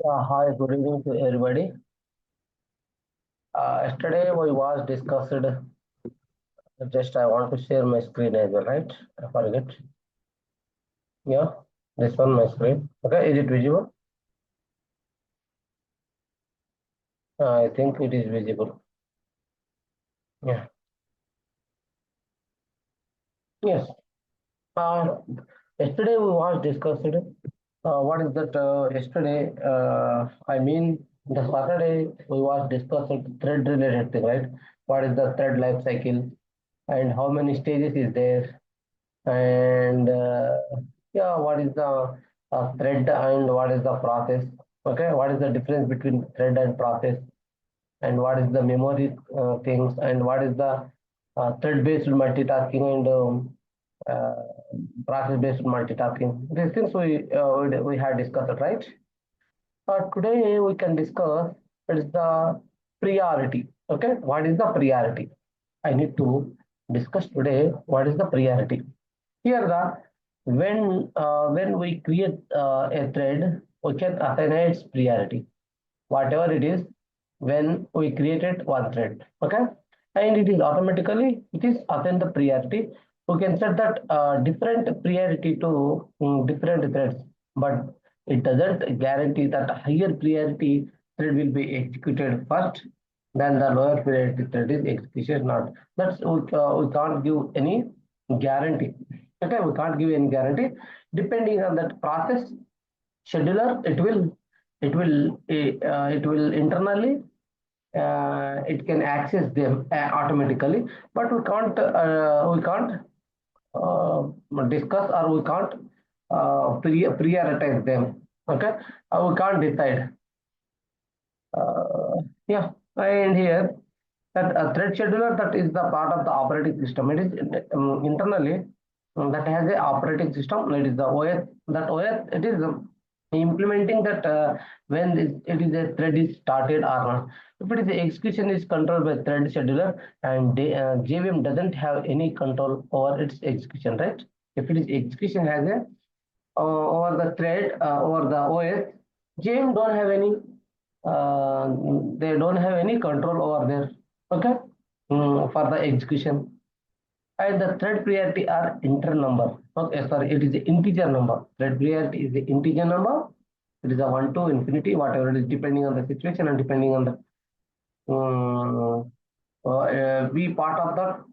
Hi, good evening to everybody. Yesterday we was discussed. Just I want to share my screen as well, right? I forget. Yeah, this one my screen. Okay, is it visible? I think it is visible. Yeah. Yes. Uh, Yesterday we was discussed. What is that? Yesterday, I mean the Saturday we was discussed thread related thing, right? What is the thread life cycle and how many stages is there? And yeah, what is the thread and what is the process? Okay, what is the difference between thread and process, and what is the memory things, and what is the thread based multitasking and uh, process based multitasking? These things we had discussed, right? Today we can discuss is the priority. Okay, what is the priority? I need to discuss today what is the priority. Here the when we create a thread, we can assign its priority, whatever it is, when we created one thread. Okay, and it is automatically it is assign the priority. We can set that different priority to different threads, but it doesn't guarantee that higher priority thread will be executed first than the lower priority thread is executed not. That's we can't give any guarantee. Okay, we can't give any guarantee. Depending on that process scheduler, it will internally it can access them automatically, but we can't uh, discuss, or we can't prioritize them. Okay, we can't decide. Yeah, and here that thread scheduler, that is the part of the operating system. It is internally that has a operating system. It is the OS. That OS it is implementing that when it is a thread is started or not. If it is the execution is controlled by thread scheduler, and JVM doesn't have any control over its execution, right? If it is execution has a over the thread over the OS, JVM don't have any uh, they don't have any control over there. Okay, for the execution. And the thread priority are integer number. Okay, sorry, it is the integer number. Thread priority is the integer number. It is a 1 to infinity, whatever it is, depending on the situation and depending on the be part of the.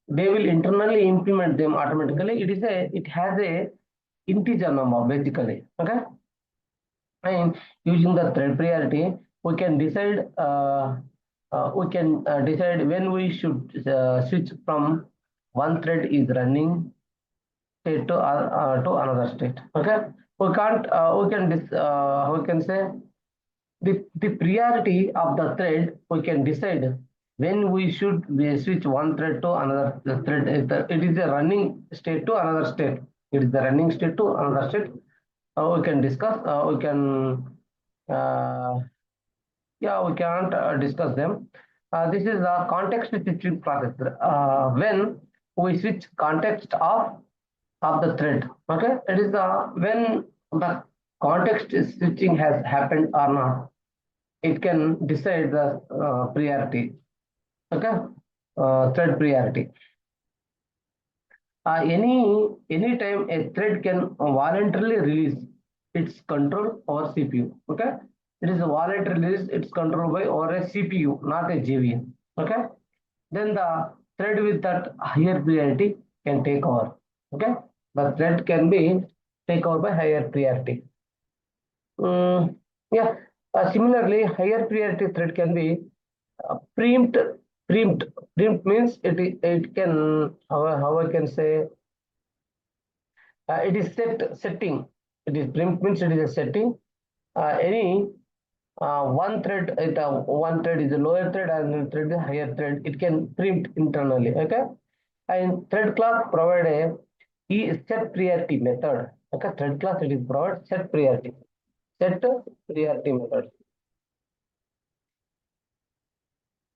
They will internally implement them automatically. It has a integer number basically. Okay, and using the thread priority, we can decide when we should switch from one thread is running state to another state. Okay, we can't we can say the priority of the thread. We can decide when we switch one thread to another thread. It is a running state to another state. It is the running state to another state. We can discuss. We can uh, yeah, we can't discuss them. This is a context switching process. When we switch context of the thread, okay, it is when the context switching has happened or not. It can decide the priority. Okay, thread priority. Any time a thread can voluntarily release its control over CPU. Okay, it is a voluntary release. It's controlled by over a CPU, not a JVM. Okay, then the thread with that higher priority can take over. Okay, the thread can be take over by higher priority. Yeah. Similarly, higher priority thread can be preempt. Preempt. Preempt means it can how I can say it is setting. It is preempt means it is a setting. Any one thread one thread is a lower thread and thread is a higher thread. It can preempt internally. Okay, and thread class provide a set priority method. Okay, thread class it is provide set priority. Set priority method.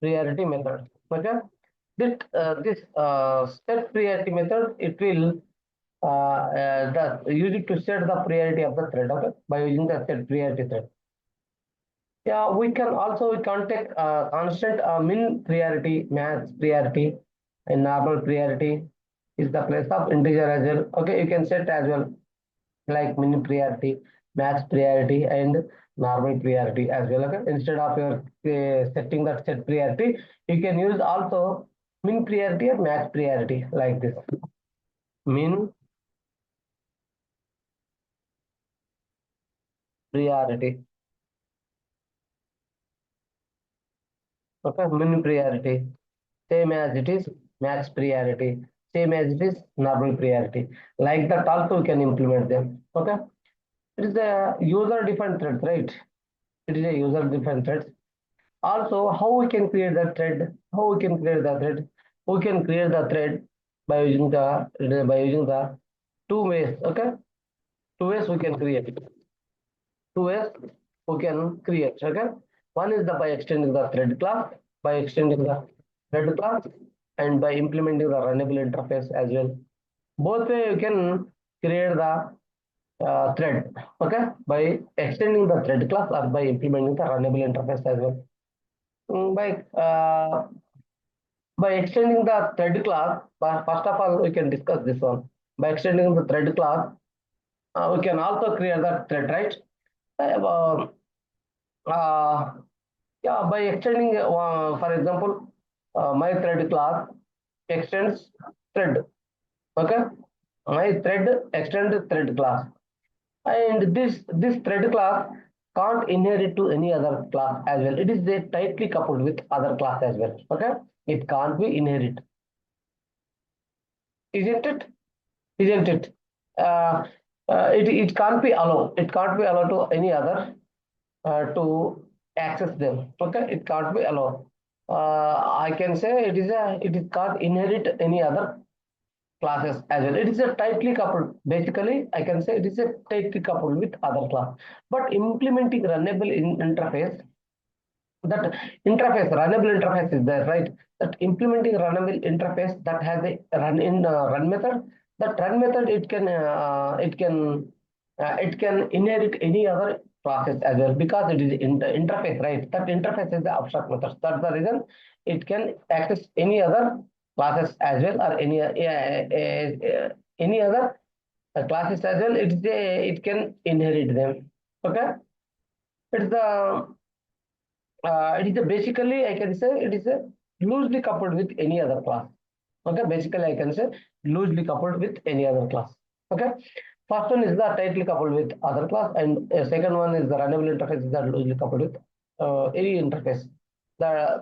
Priority method. Okay, this set priority method, it will use it to set the priority of the thread. Okay, by using the set priority thread. Yeah, we can take constant min priority, max priority, and normal priority is the place of integer as well. Okay, you can set as well like min priority, max priority, and normal priority as well. Okay, instead of your setting that set priority, you can use also min priority and max priority like this. Min priority. Okay, min priority. Same as it is max priority, same as it is normal priority. Like that also we can implement them. Okay, it is a user defined thread, right? It is a user defined thread. Also, how we can create the thread? How we can create the thread? We can create the thread by using the two ways. Okay, two ways we can create. Two ways we can create. Okay, one is the by extending the thread class, by extending the thread class, and by implementing the runnable interface as well. Both way you can create the thread. Okay, by extending the thread class or by implementing the runnable interface as well. By extending the thread class, first of all we can discuss this one. By extending the thread class, we can also create the thread, right? Uh, uh, yeah, by extending, for example, my thread class extends thread. Okay, my thread extends thread class, and this thread class can't inherit to any other class as well. It is tightly coupled with other class as well. Okay, it can't be inherit, isn't it? Isn't it? Uh, it can't be allowed. It can't be allowed to any other to access them. Okay, it can't be allowed. I can say it can't inherit any other classes as well. It is a tightly coupled. Basically, I can say it is a tightly coupled with other class. But implementing runnable interface, that interface, runnable interface is there, right? That implementing runnable interface that has a run method. That run method it can inherit any other classes as well because it is interface, right? That interface is the abstract method. That's the reason it can access any other classes as well or any other classes as well. It can inherit them. Okay, it's the it is basically I can say it is a loosely coupled with any other class. Okay, basically I can say loosely coupled with any other class. Okay, first one is the tightly coupled with other class, and second one is the runnable interface is the loosely coupled with any interface. The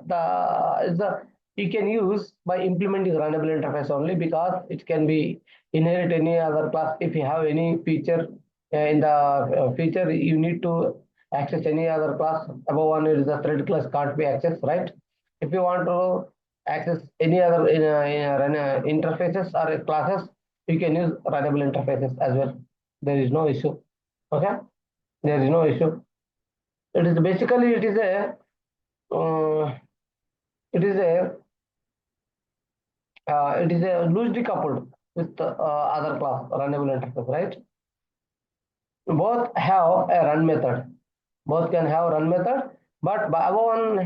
is the you can use by implementing runnable interface only because it can be inherit any other class if you have any feature in the feature you need to access any other class. Above one is the thread class can't be accessed, right? If you want to access any other interfaces or classes, you can use runnable interfaces as well. There is no issue. Okay, there is no issue. It is basically uh, it is a it is a loosely coupled with other class runnable interface, right? Both have a run method. Both can have run method, but by above one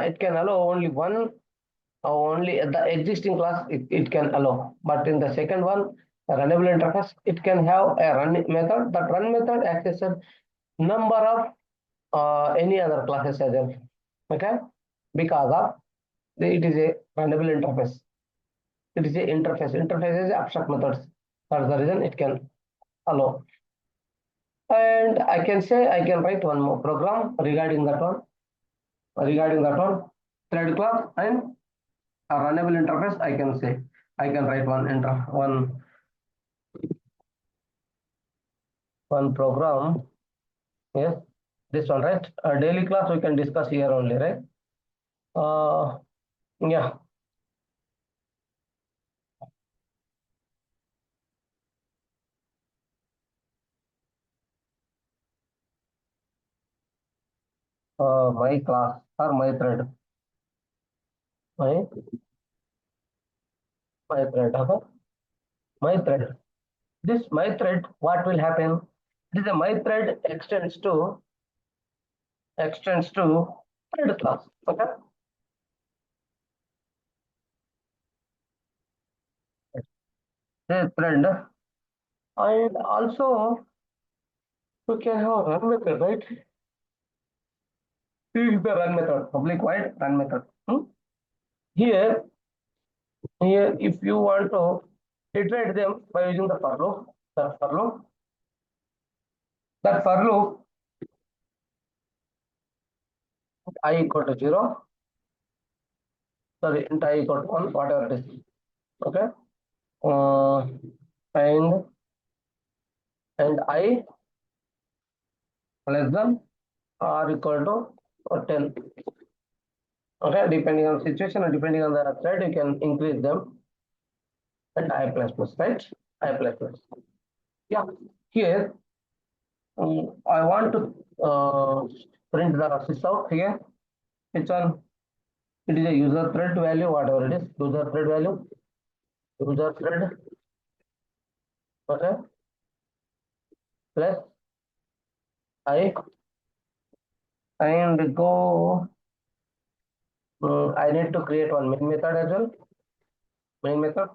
it can allow only one only the existing class it can allow. But in the second one, the runnable interface, it can have a run method. That run method accesses number of any other classes as well. Okay, because of it is a runnable interface. It is a interface. Interface is abstract methods. That's the reason it can allow. And I can say I can write one more program regarding that one. Regarding that one, thread class and a runnable interface. I can say I can write one program. Yes, this one, right? A daily class we can discuss here only, right? Uh, yeah, my class or my thread, my my thread, okay? My thread. This my thread, what will happen? This is a my thread extends to thread class. Okay. This thread, and also we can have a run method, right? This is the run method, public void run method. Here, here, if you want to iterate them by using the for loop, that for loop I equal to 0, sorry, int I equal to 1, whatever it is. Okay. Uh, and I less than or equal to 10. Okay, depending on the situation and depending on the thread, you can increase them. And I plus plus, right? I plus plus. Yeah. Here, I want to print the sys out here. Which one? It is a user thread value, whatever it is. User thread value. User thread. Okay. Plus I and go. I need to create one main method as well. Main method.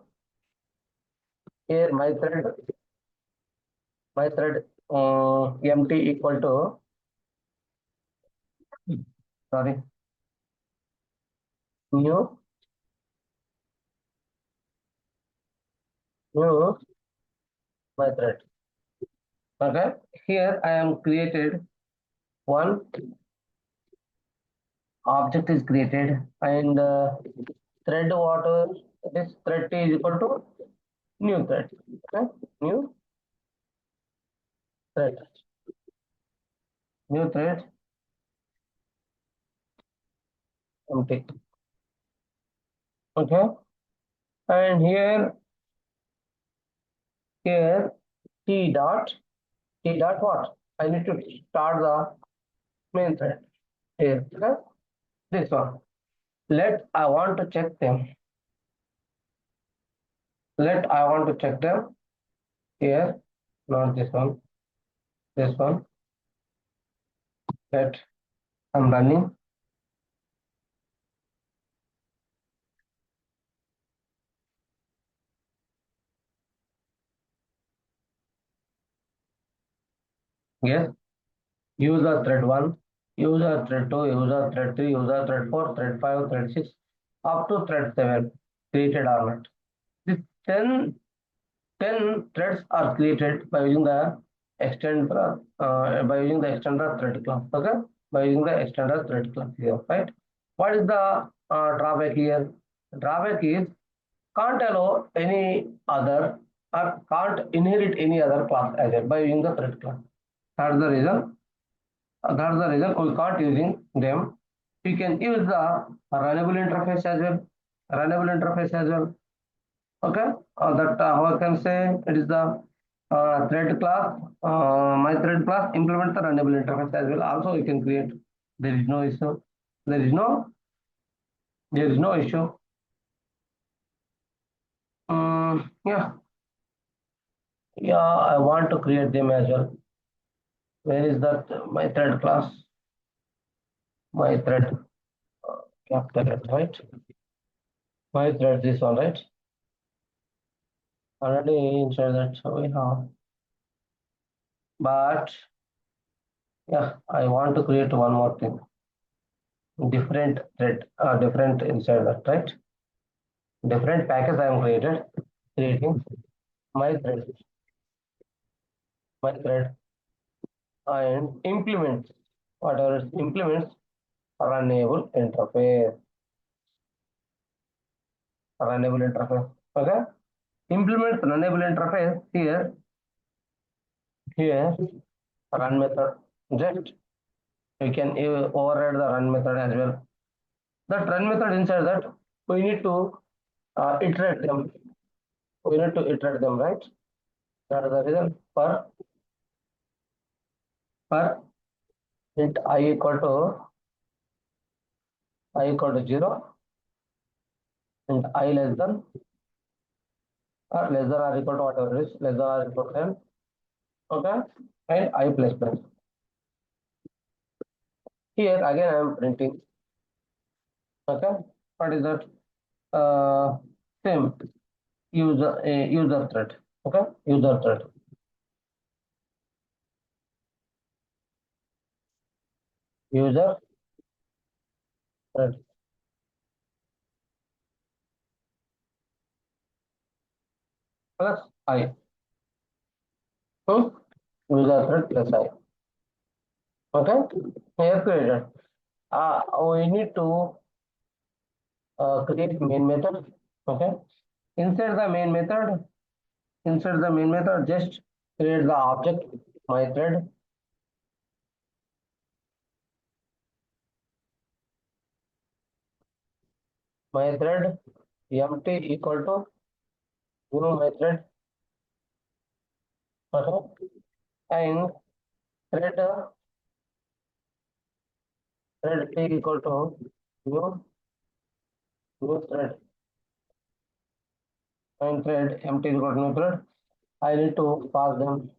Here my thread empty equal to, sorry, new new my thread. Okay. Here I am created one object is created and thread water, this thread is equal to new thread. Okay. New thread. New thread empty. Okay. And here t dot what? I need to start the main thread here. Okay. This one. Let I want to check them. Let I want to check them here. Not this one. This one. Let I'm running. Yes. User thread 1, user thread 2, user thread 3, user thread 4, thread 5, thread 6, up to thread 7 created or not. These 10 threads are created by using the extender thread class. Okay, by using the extender thread class here, right? What is the drawback here? Drawback is can't allow any other or can't inherit any other class as well by using the thread class. That's the reason. That's the reason we can't using them. We can use the runnable interface as well. Runnable interface as well. Okay. That how I can say it is the thread class. My thread class implement the runnable interface as well. Also, you can create. There is no issue. There is no. There is no issue. Yeah. Yeah. I want to create them as well. Where is that? My thread class. My thread. Capital, right? My thread. This one, right? Already inside that we have, but yeah, I want to create one more thing, different thread, different inside that, right? Different package I am creating my thread and implements whatever it implements runnable interface, runnable interface. Okay, implement runnable interface here run method. Just you can override the run method as well. That run method inside that we need to iterate them. We need to iterate them, right? That is the reason for int I equal to 0 and I less than or equal to whatever it is, less than or equal to 10. Okay, and I plus plus. Here again I am printing. Okay, what is that? Uh, Same user thread. Okay, user thread. User thread plus I. Hmm? User thread plus I. Okay, here created. We need to create main method. Okay, inside the main method, just create the object my thread. My thread empty equal to new my thread. Okay, and thread thread t equal to new thread and thread empty equal to new thread. I need to pass them.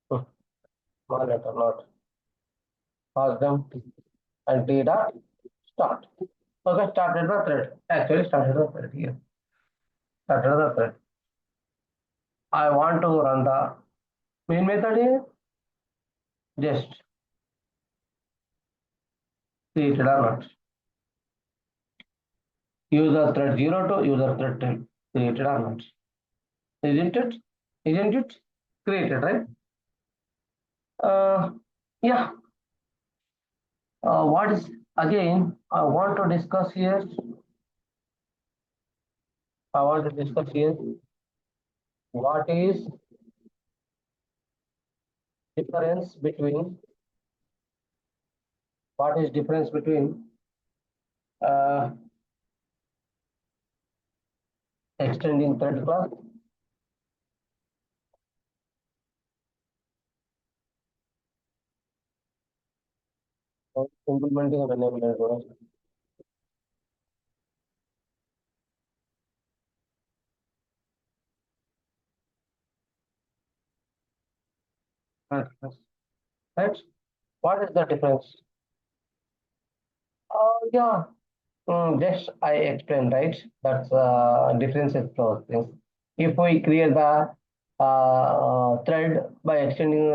Small letter not pass them and t dot start. Okay, started the thread. Actually started the thread here. Started the thread. I want to run the main method here. Just created or not. User thread 0 to user thread 10. Created or not. Isn't it? Isn't it? Created, right? Uh, yeah. What is again? I want to discuss here. I want to discuss here. What is difference between? What is difference between uh, extending thread class and implementing a runable thread class? Right? What is the difference? Yeah. Just I explained, right? That's differences those things. If we create the thread by extending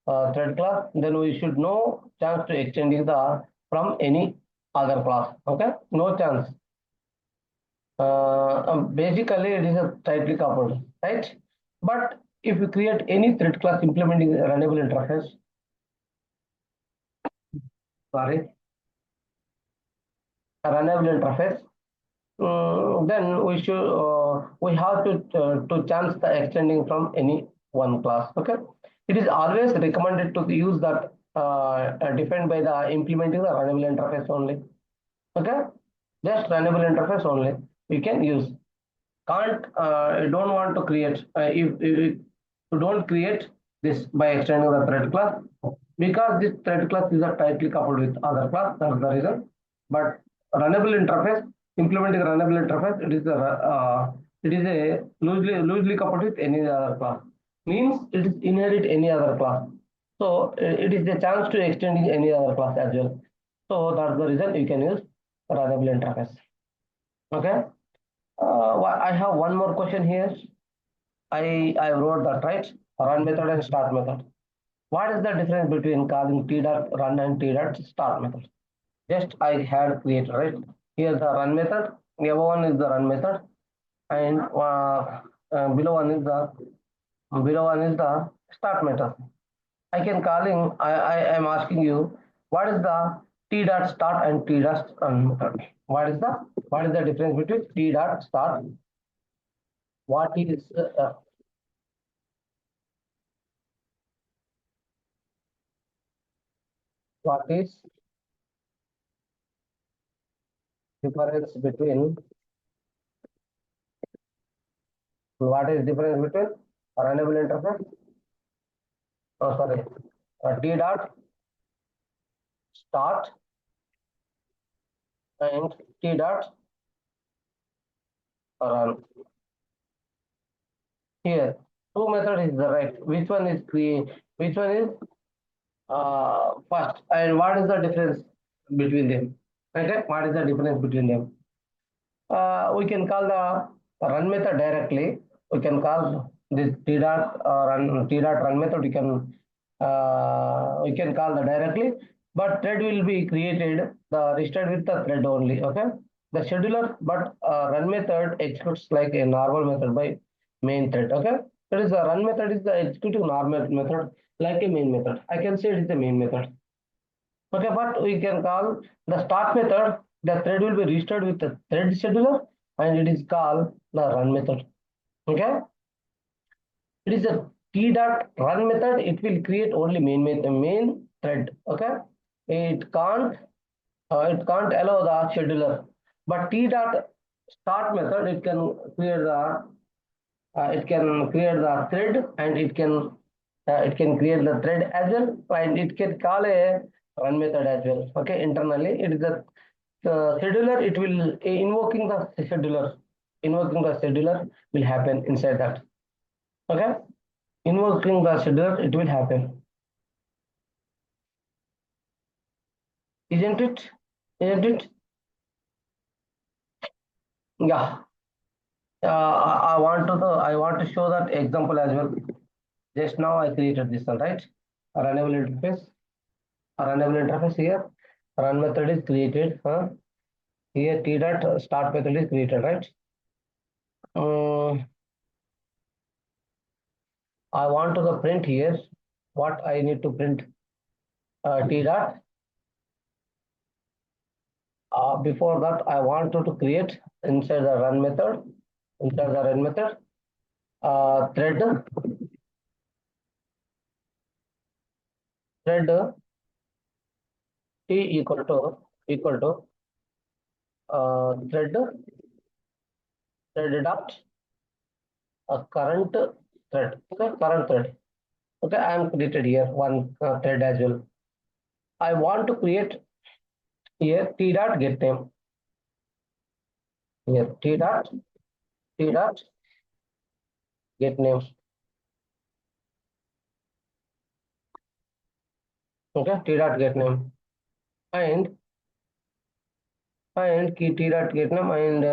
thread class, then we should no chance to extending the from any other class. Okay, no chance. Basically, it is a tightly coupled, right? But if you create any thread class implementing a runnable interface, sorry, a runnable interface, then we have to chance the extending from any one class. Okay, it is always recommended to use that defined by the implementing the runnable interface only. Okay, just runnable interface only we can use. Can't you don't want to create if you don't create this by extending the thread class because this thread class is a tightly coupled with other class. That's the reason. But runnable interface, implementing runnable interface, it is a loosely coupled with any other class. Means it is inherit any other class. So it is a chance to extending any other class as well. So that's the reason you can use runnable interface. Okay. I have one more question here. I wrote that right. Run method and start method. What is the difference between calling t dot run and t dot start method? Just I had created right. Here the run method. Above one is the run method, and below one is the start method. I can calling. I am asking you what is the t dot start and t dot run method. What is the difference between t dot start? What is what is difference between what is difference between runnable interface? Oh, sorry, t dot start and t dot run. Here, two method is the right. Which one is create? Which one is first. And what is the difference between them? Okay, what is the difference between them? We can call the run method directly. We can call this t dot run method. We can call the directly, but thread will be created the registered with the thread only. Okay, the scheduler, but run method executes like a normal method by main thread. Okay, that is the run method is the executing normal method like a main method. I can say it is the main method. Okay, but we can call the start method. The thread will be registered with the thread scheduler, and it is called the run method. Okay, it is a t dot run method. It will create only main thread. Okay, it can't allow the scheduler. But t dot start method it can create the thread, and it can create the thread as well, and it can call a run method as well. Okay, internally it is the scheduler. It will invoking the scheduler will happen inside that. Okay, invoking the scheduler, it will happen, isn't it? Isn't it? Yeah. I want to show that example as well. Just now I created this one, right? A runnable interface. A runnable interface here. Run method is created. Here t dot start method is created, right? I want to the print here. What I need to print? T dot. Before that, I want to create inside the run method. Inside the run method, thread t equal to thread dot current thread. Okay, current thread. Okay, I am created here one thread as well. I want to create here t dot get name. Here t dot get name. Okay, t dot get name, and key t dot get name, and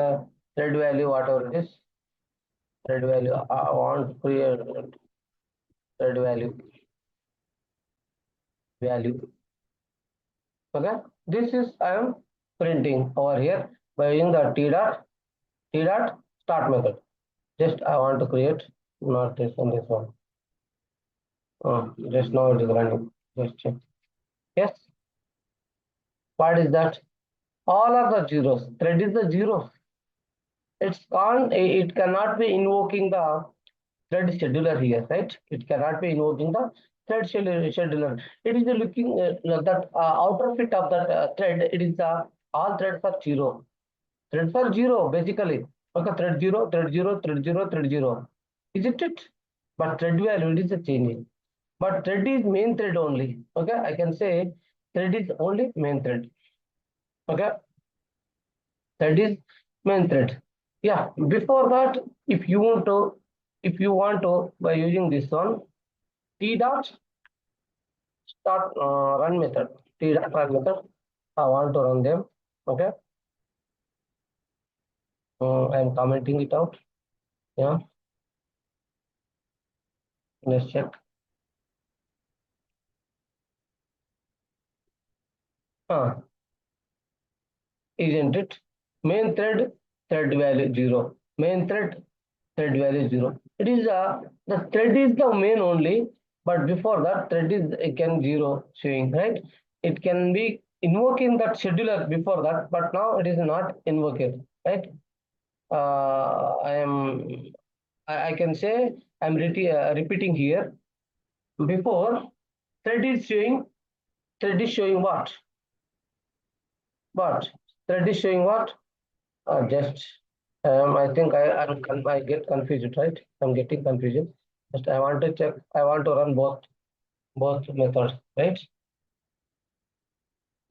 thread value whatever it is. Thread value I want to create thread value. Okay, this is I am printing over here by using the t dot start method. Just I want to create, not this one, this one. Just now it is running. Just check. Yes. What is that? All are the zeros. Thread is the zero. It cannot be invoking the thread scheduler here, right? It cannot be invoking the thread scheduler. It is looking that outer fit of that thread. It is all threads are zero. Threads are zero basically. Okay, thread zero, thread zero, thread zero, thread zero. Isn't it? But thread value it is a changing. But thread is main thread only. Okay, I can say thread is only main thread. Okay, that is main thread. Yeah, before that, if you want to by using this one, t dot start run method, t dot run method, I want to run them. Okay, I'm commenting it out. Yeah, let's check. uh, isn't it? Main thread value zero, main thread value zero. It is the thread is the main only, but before that thread is can zero showing, right? It can be invoking that scheduler before that, but now it is not invoked, right? I can say I'm repeating here. Before thread is showing what thread is showing what just I think I get confused, right? I'm getting confusion. Just I want to check. I want to run both methods, right?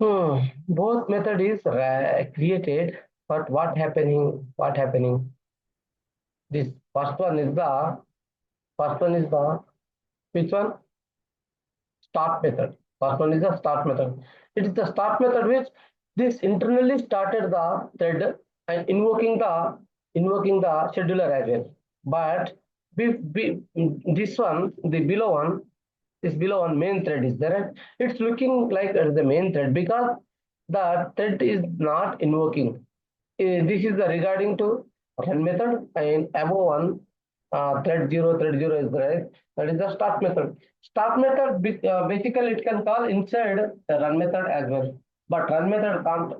Both method is created, but what happening? What happening? This first one is the which one? Start method. First one is the start method. It is the start method which this internally started the thread and invoking the scheduler as well. But this one, the below one, this below one main thread is there. It's looking like the main thread because the thread is not invoking. This is the regarding to run method, and above one thread 0 is right. That is the start method. Start method basically it can call inside the run method as well, but run method can't.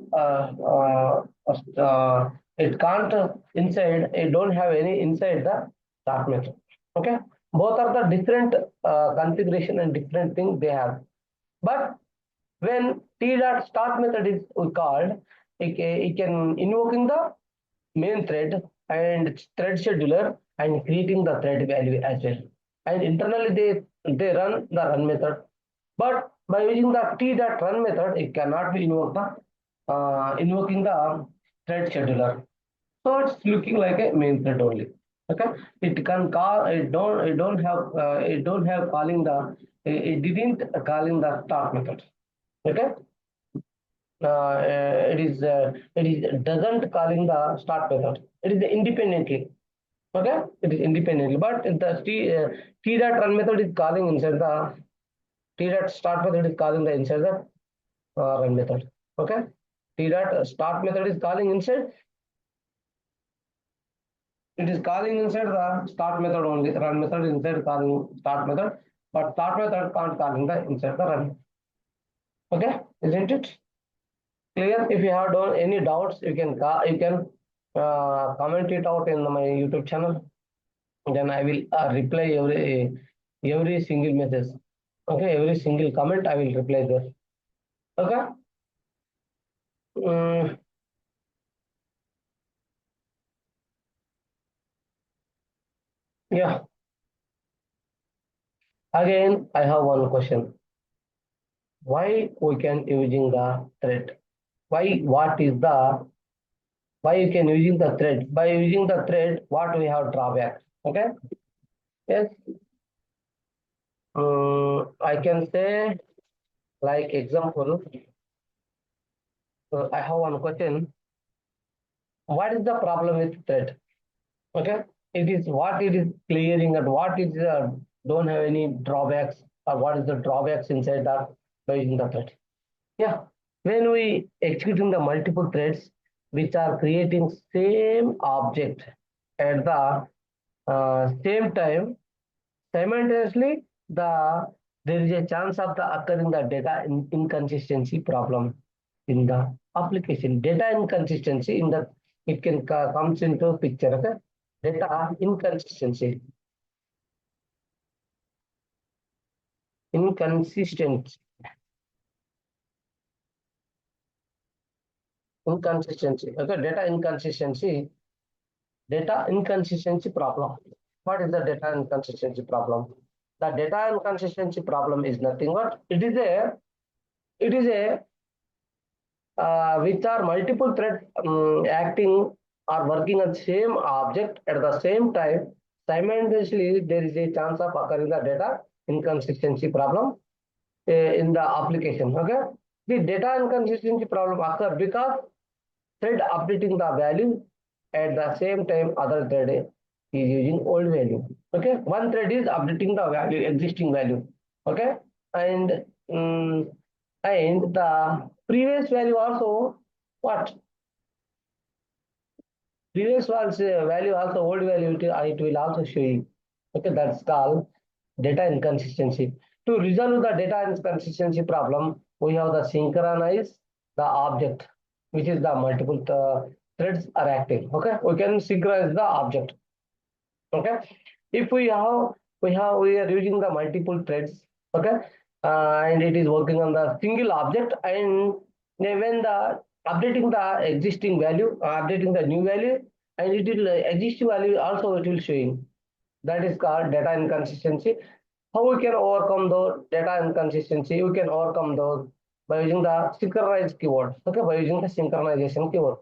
It can't inside. It don't have any inside the start method. Okay, both are the different configuration and different thing they have. But when t.start method is called, it can invoking the main thread and thread scheduler and creating the thread value as well. And internally they run the run method. But by using the t.run method, it cannot be invoking the thread scheduler. So it's looking like a main thread only. Okay, it can call. It don't have calling the. It didn't calling the start method. Okay, it doesn't calling the start method. It is independently. Okay, it is independently, but the t dot run method is calling inside the t dot start method is calling the inside the run method. Okay, t dot start method is calling inside. It is calling inside the start method only. Run method inside calling start method, but start method can't calling the inside the run. Okay, isn't it clear? If you have done any doubts, you can comment it out in my YouTube channel. Then I will reply every single message. Okay, every single comment I will reply there. Okay. Mm, yeah. Again, I have one question. Why we can using the thread? Why? What is the why you can using the thread? By using the thread, what we have drawback? Okay. Yes. I can say like example. I have one question. What is the problem with thread? Okay, it is what it is clearing and what is don't have any drawbacks or what is the drawbacks inside that by using the thread. Yeah, when we executing the multiple threads which are creating same object at the same time simultaneously, there is a chance of the occurring the data inconsistency problem in the application. Data inconsistency in the it can comes into picture. Okay, data inconsistency, inconsistent, inconsistency. Okay, data inconsistency problem. What is the data inconsistency problem? The data inconsistency problem is nothing but it is a which are multiple threads acting or working on same object at the same time. Simultaneously, there is a chance of occurring the data inconsistency problem in the application. Okay, the data inconsistency problem occur because thread updating the value at the same time other thread is using old value. Okay, one thread is updating the value existing value. Okay, and um, and the previous value also what previous was value also old value it will also show you. Okay, that's called data inconsistency. To resolve the data inconsistency problem, we have the synchronize the object, which is the multiple threads are active. Okay, we can synchronize the object. Okay, if we are using the multiple threads. Okay, and it is working on the single object, and then when the updating the existing value, updating the new value, and it will existing value also it will showing. That is called data inconsistency. How we can overcome the data inconsistency? We can overcome those by using the synchronized keyword. Okay, by using the synchronization keyword.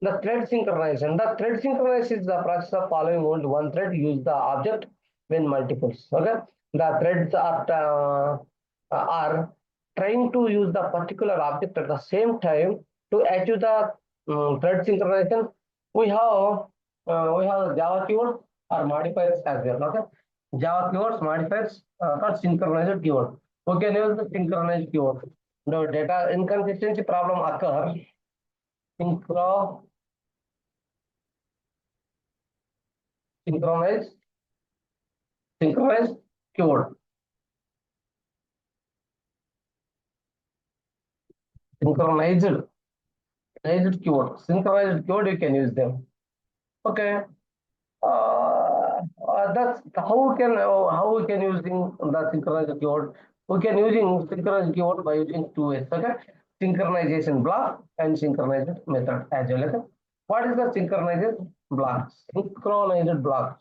The thread synchronization. The thread synchronization is the process of following only one thread use the object when multiples. Okay, the threads are trying to use the particular object at the same time to achieve the thread synchronization, we have Java keywords or modifiers as well. Okay, Java keywords modifiers or synchronized keyword. We can use the synchronized keyword. The data inconsistency problem occur. Synchro synchronized synchronized keyword. Synchronized synchronized keyword, you can use them. Okay. That's how we can using the synchronized keyword. We can using synchronized keyword by using two ways. Okay, synchronization block and synchronized method as well. Okay, what is the synchronized block? Synchronized block.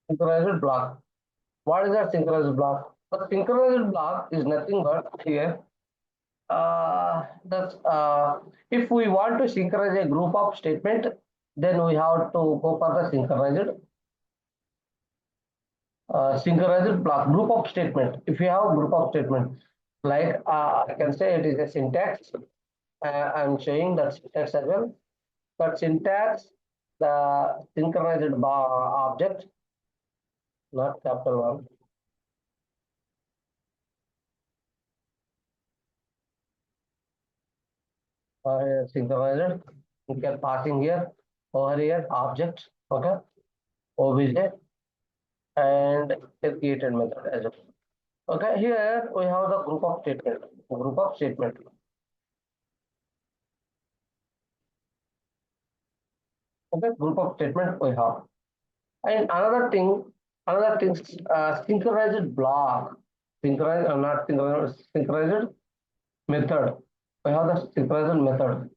Synchronized block. What is that synchronized block? The synchronized block is nothing but here. That's if we want to synchronize a group of statement, then we have to go for the synchronized block group of statement. If you have a group of statement, like I can say it is a syntax. I'm showing that syntax as well. But syntax, the synchronized object, not capital one. Synchronized. You can passing here, over here, object, okay, obj, and a created method as well. Okay, here we have the group of statement. Group of statement. Okay, group of statement we have. And another thing, synchronized block, synchronized or not synchronized, synchronized method. We have the synchronized method.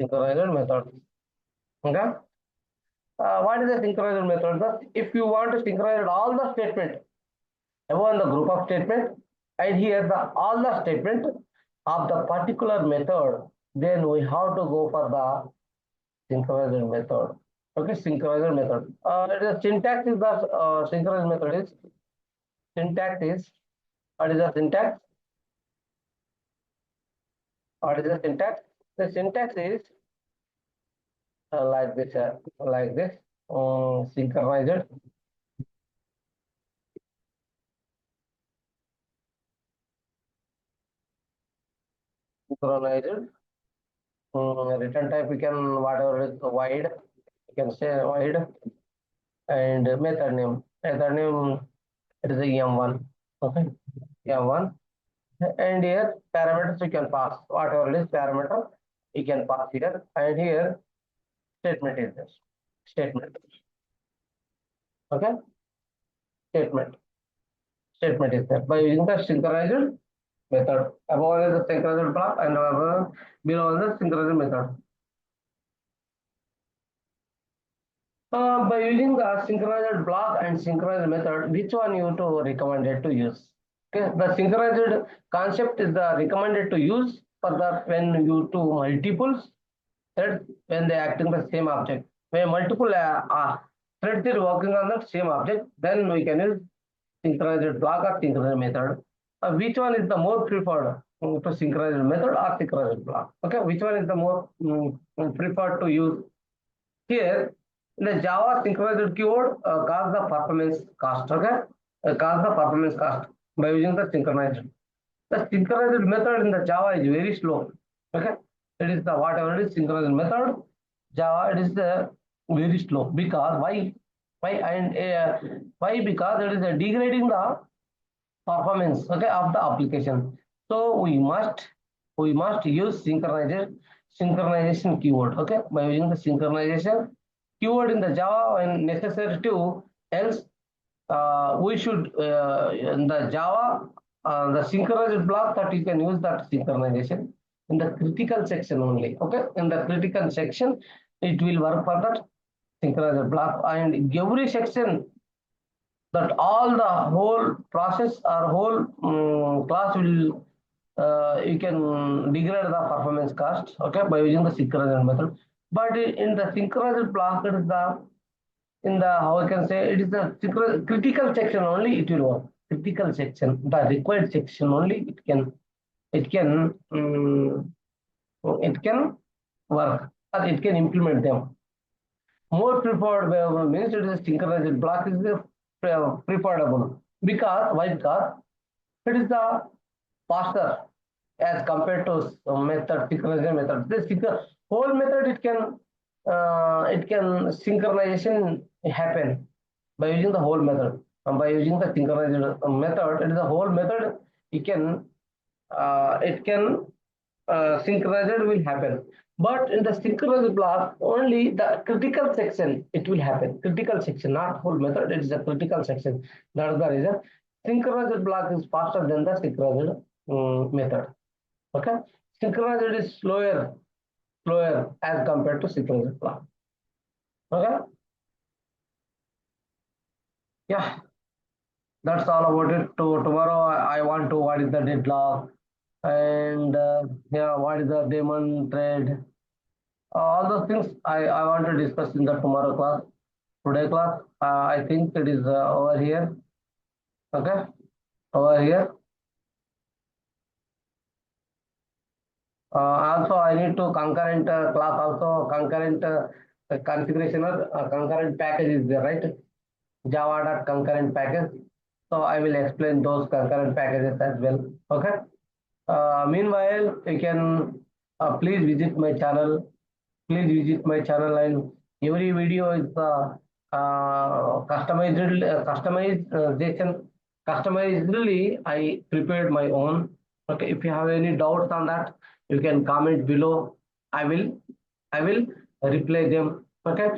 Synchronized method. Okay. What is the synchronized method? If you want to synchronize all the statement above the group of statement, and here the all the statement of the particular method, then we have to go for the synchronized method. Okay, synchronized method. The syntax is the synchronized method is syntax is what is the syntax? What is the syntax? The syntax is like this, synchronized, synchronized. Return type we can whatever is wide, you can say wide, and method name. Method name it is a m1. Okay, m1, and here parameters you can pass whatever it is parameter you can pass here, and here statement is this statement. Okay, statement. Statement is there by using the synchronized method. Above is the synchronized block and above below is the synchronized method. By using the synchronized block and synchronized method, which one you to recommended to use? Okay, the synchronized concept is the recommended to use for the when you to multiples threads when they acting the same object. When multiple threads are working on the same object, then we can use synchronized block or synchronized method. Which one is the more preferred to synchronized method or synchronized block? Okay, which one is the more preferred to use? Here, in the Java synchronized keyword cause the performance cost. Okay, cause the performance cost by using the synchronized. The synchronized method in the Java is very slow. Okay, it is the whatever it is synchronized method. Java it is the very slow because why and why because it is degrading the performance, okay, of the application. So we must use synchronization keyword, okay, by using the synchronization keyword in the Java when necessary to, else we should in the Java the synchronized block that you can use that synchronization in the critical section only. Okay, in the critical section it will work for that synchronized block, and every section that all the whole process or whole class will you can degrade the performance cost, okay, by using the synchronized method. But in the synchronized block, it is the in the how I can say it is the critical section only it will work. Critical section, the required section only it can it can work or it can implement them. More preferred means it is synchronized block is the preferable because why? Because it is the faster as compared to method synchronization method. This whole method it can synchronization happen by using the whole method. By using the synchronized method, it is the whole method. It can synchronized will happen. But in the synchronized block, only the critical section it will happen. Critical section, not whole method. It is a critical section. That is the reason. Synchronized block is faster than the synchronized method. Okay, synchronized is slower as compared to synchronized block. Okay, yeah, that's all about it. To tomorrow, I want to what is the deadlock and yeah, what is the demon trade. All those things I want to discuss in the tomorrow class. Today class, I think it is over here. Okay, over here. Also, I need to concurrent class also concurrent configuration or concurrent package is there, right? Java.concurrent package. So I will explain those concurrent packages as well. Okay. Meanwhile, you can please visit my channel. Please visit my channel, and every video is customizedly I prepared my own. Okay, if you have any doubts on that, you can comment below. I will reply them. Okay.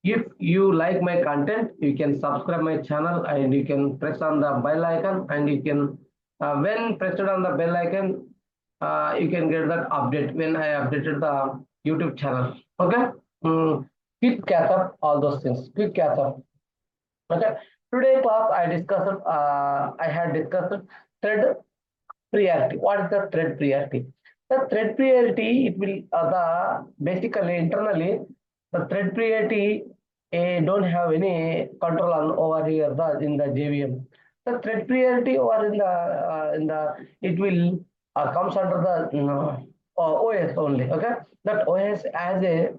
If you like my content, you can subscribe my channel and you can press on the bell icon and you can when pressed on the bell icon, you can get that update when I updated the YouTube channel. Okay. Quick catch up, all those things. Quick catch up. Okay. Today class I had discussed thread priority. What is the thread priority? The thread priority, it will basically internally the thread priority don't have any control on over here in the JVM. The thread priority over in the it will comes under the OS only. Okay, that OS has a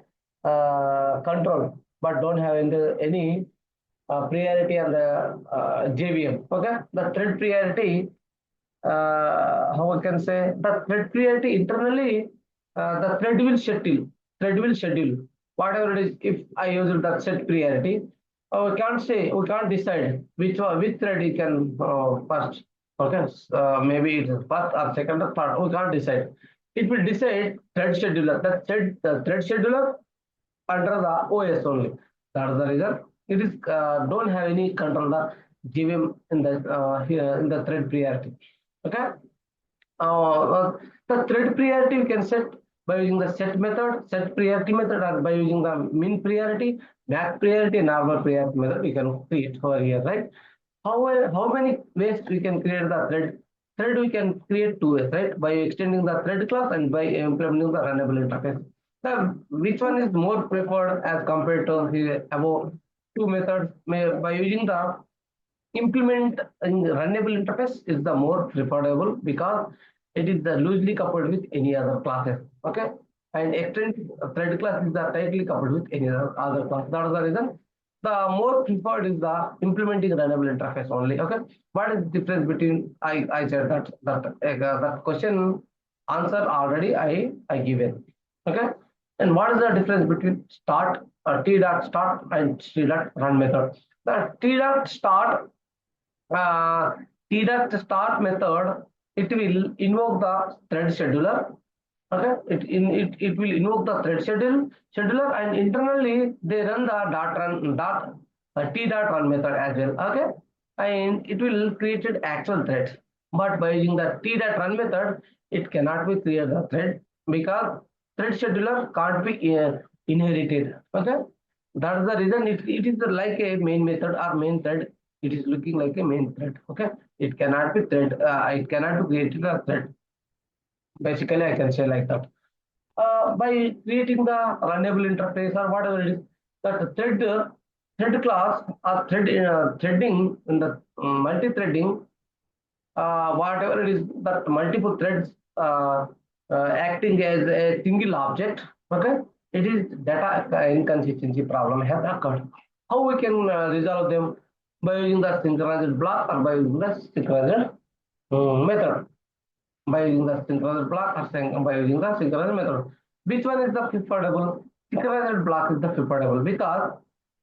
control but don't have any priority on the JVM. Okay, the thread priority how I can say the thread priority internally the thread will schedule whatever it is. If I use the set priority, we can't decide which thread you can first. Okay, maybe it is first or second or third. We can't decide. It will decide thread scheduler. The thread scheduler under the OS only. That is the reason. It is don't have any control the GVM in the here in the thread priority. Okay. The thread priority you can set by using the set priority method, or by using the min priority, max priority, normal priority method. We can create over here, right? How many ways we can create the thread? Thread we can create two ways, right? By extending the thread class and by implementing the runnable interface. Now, which one is more preferred as compared to the above two methods? By using the implement in runnable interface is the more preferable because it is the loosely coupled with any other classes. Okay, and extend thread class is the tightly coupled with any other class. That is the reason. The more preferred is the implementing runnable interface only. Okay, what is the difference between I said that question answer already I given. Okay, and what is the difference between start t.start and t.run method? The t.start uh, t.start method, it will invoke the thread scheduler. Okay, it will invoke the thread scheduler, and internally they run the t.run method as well. Okay, and it will create an actual thread. But by using the t.run method, it cannot be created the thread because thread scheduler can't be inherited. Okay, that is the reason it is like a main method or main thread It is looking like a main thread. Okay, it cannot be thread. It cannot be created a thread. Basically, I can say like that. By creating the runnable interface or whatever it is, that thread class or threading in the multi-threading, whatever it is, that multiple threads acting as a single object. Okay, it is data inconsistency problem has occurred. How we can resolve them? By using the synchronized block or by using the synchronized method. By using the synchronous block or by using the synchronous method. Which one is the preferable? Synchronized block is the preferable because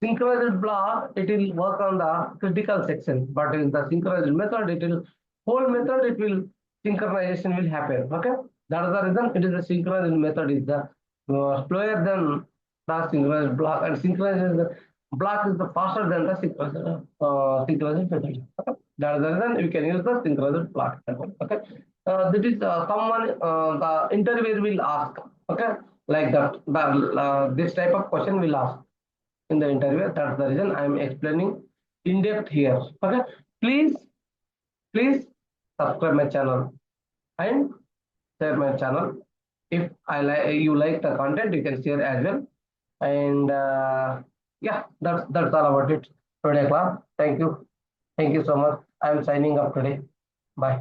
synchronized block it will work on the critical section, but in the synchronized method it will whole method it will synchronization will happen. Okay, that is the reason it is the synchronized method is the slower than the synchronized block, and synchronized block is the faster than the synchronized method. Okay, that is the reason you can use the synchronized block. Okay, that is someone the interviewer will ask. Okay, like that this type of question will ask in the interview. That's the reason I am explaining in depth here. Okay, please please subscribe my channel and share my channel. If I like you like the content, you can share as well. And yeah, that's all about it today class. Thank you so much. I am signing up today. Bye.